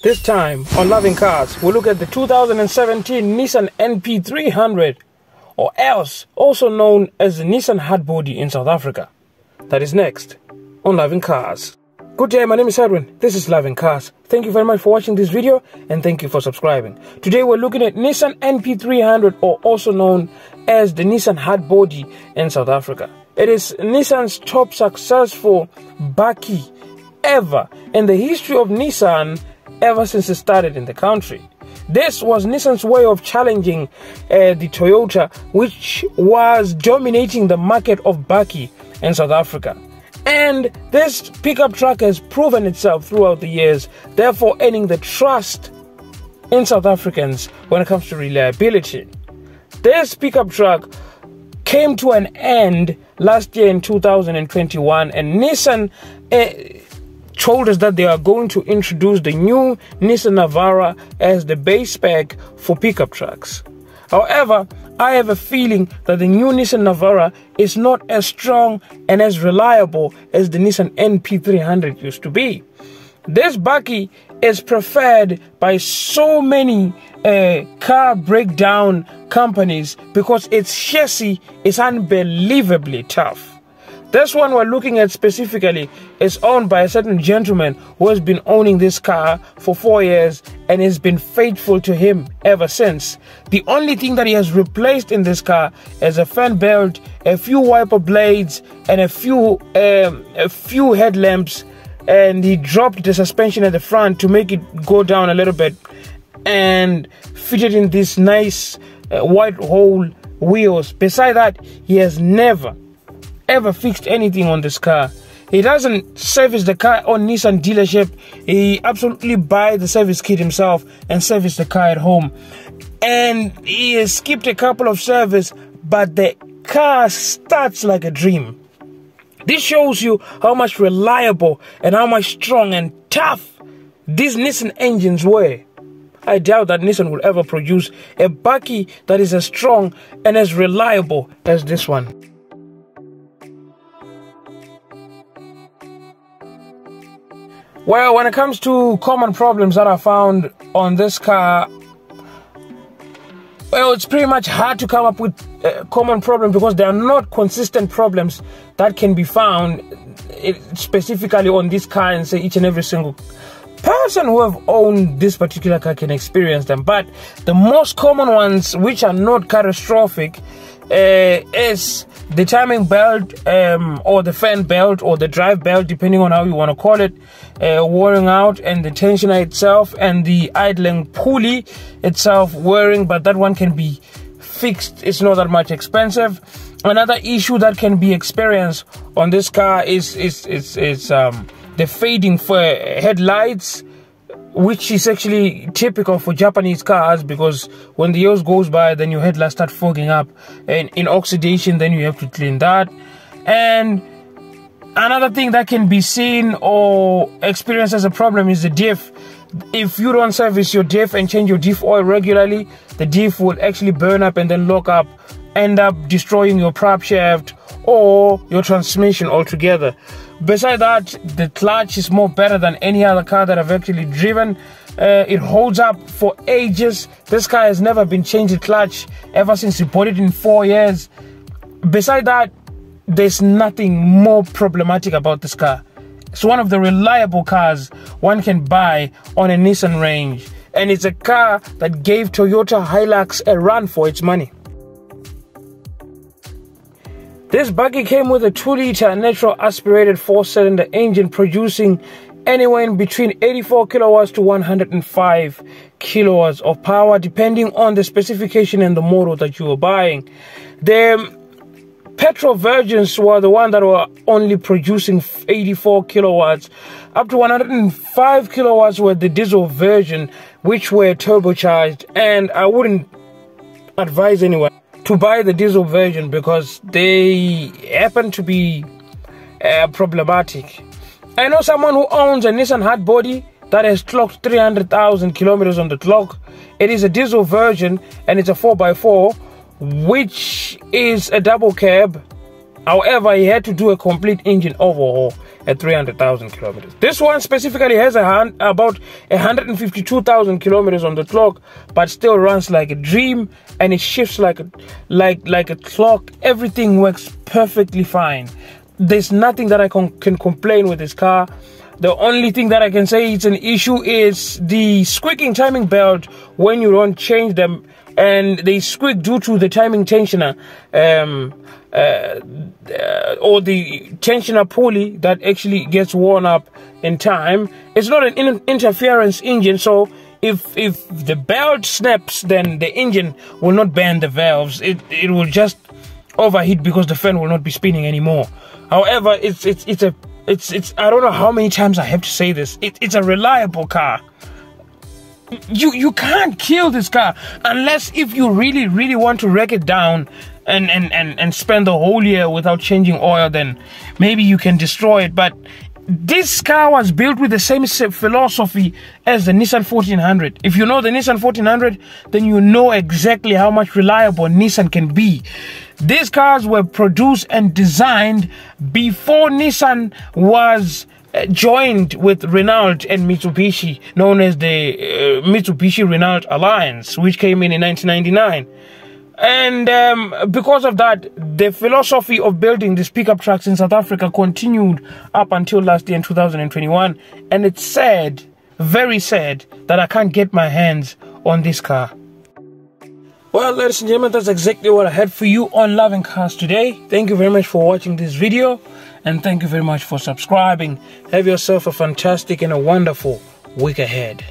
This time on Loving Cars, we'll look at the 2017 Nissan Np300, or else also known as the Nissan Hard body in South Africa. That is next on Loving Cars. Good day, my name is Edwin. This is Loving Cars. Thank you very much for watching this video and thank you for subscribing. Today we're looking at Nissan Np300, or also known as the Nissan Hard body in South Africa. It is Nissan's top successful bakkie ever in the history of Nissan ever since it started in the country. This was Nissan's way of challenging the Toyota, which was dominating the market of bakkie in South Africa. And this pickup truck has proven itself throughout the years, therefore earning the trust in South Africans when it comes to reliability. This pickup truck came to an end last year in 2021, and Nissan told us that they are going to introduce the new Nissan Navara as the base spec for pickup trucks. However, I have a feeling that the new Nissan Navara is not as strong and as reliable as the Nissan Np300 used to be. This bakkie is preferred by so many car breakdown companies because its chassis is unbelievably tough. This one we're looking at specifically is owned by a certain gentleman who has been owning this car for 4 years and has been faithful to him ever since. The only thing that he has replaced in this car is a fan belt, a few wiper blades, and a few headlamps, and he dropped the suspension at the front to make it go down a little bit and fitted in these nice white hole wheels. Beside that, he has never ever fixed anything on this car. He doesn't service the car on Nissan dealership. He absolutely buys the service kit himself and service the car at home. And he has skipped a couple of service, but the car starts like a dream. This shows you how much reliable and how much strong and tough these Nissan engines were. I doubt that Nissan will ever produce a bakkie that is as strong and as reliable as this one. Well, when it comes to common problems that are found on this car, well, it's pretty much hard to come up with common problems because there are not consistent problems that can be found specifically on this car and say each and every single person who have owned this particular car can experience them. But the most common ones, which are not catastrophic, is the timing belt or the fan belt or the drive belt, depending on how you want to call it, wearing out, and the tensioner itself and the idling pulley itself wearing, but that one can be fixed. It's not that much expensive. Another issue that can be experienced on this car is the fading for headlights, which is actually typical for Japanese cars, because when the years goes by, then your headlights start fogging up and in oxidation, then you have to clean that. And another thing that can be seen or experienced as a problem is the diff. If you don't service your diff and change your diff oil regularly, the diff will actually burn up and then lock up, end up destroying your prop shaft or your transmission altogether. Besides that, the clutch is more better than any other car that I've actually driven. It holds up for ages. This car has never been changed clutch ever since you bought it in 4 years. Besides that, there's nothing more problematic about this car. It's one of the reliable cars one can buy on a Nissan range, and it's a car that gave Toyota Hilux a run for its money. This bakkie came with a 2-liter natural aspirated 4-cylinder engine producing anywhere in between 84 kilowatts to 105 kilowatts of power, depending on the specification and the model that you were buying. The petrol versions were the one that were only producing 84 kilowatts. Up to 105 kilowatts were the diesel version, which were turbocharged, and I wouldn't advise anyone to buy the diesel version because they happen to be problematic. I know someone who owns a Nissan Hard body that has clocked 300,000 kilometers on the clock. It is a diesel version and it's a 4x4, which is a double cab However, he had to do a complete engine overhaul at 300,000 kilometers. This one specifically has about 152,000 kilometers on the clock, but still runs like a dream, and it shifts like a clock. Everything works perfectly fine. There's nothing that I can complain with this car. The only thing that I can say it's an issue is the squeaking timing belt when you don't change them, and they squeak due to the timing tensioner or the tensioner pulley that actually gets worn up in time. It's not an interference engine, so if the belt snaps, then the engine will not bend the valves. It will just overheat because the fan will not be spinning anymore. However, it's I don't know how many times I have to say this. It's a reliable car. You can't kill this car unless if you really want to wreck it down and spend the whole year without changing oil, then maybe you can destroy it. But this car was built with the same philosophy as the Nissan 1400. If you know the Nissan 1400, then you know exactly how much reliable Nissan can be. These cars were produced and designed before Nissan was joined with Renault and Mitsubishi, known as the Mitsubishi-Renault Alliance, which came in 1999. And because of that, the philosophy of building these pickup trucks in South Africa continued up until last year in 2021. And it's sad, very sad, that I can't get my hands on this car. Well, ladies and gentlemen, that's exactly what I had for you on Loving Cars today. Thank you very much for watching this video, and thank you very much for subscribing. Have yourself a fantastic and a wonderful week ahead.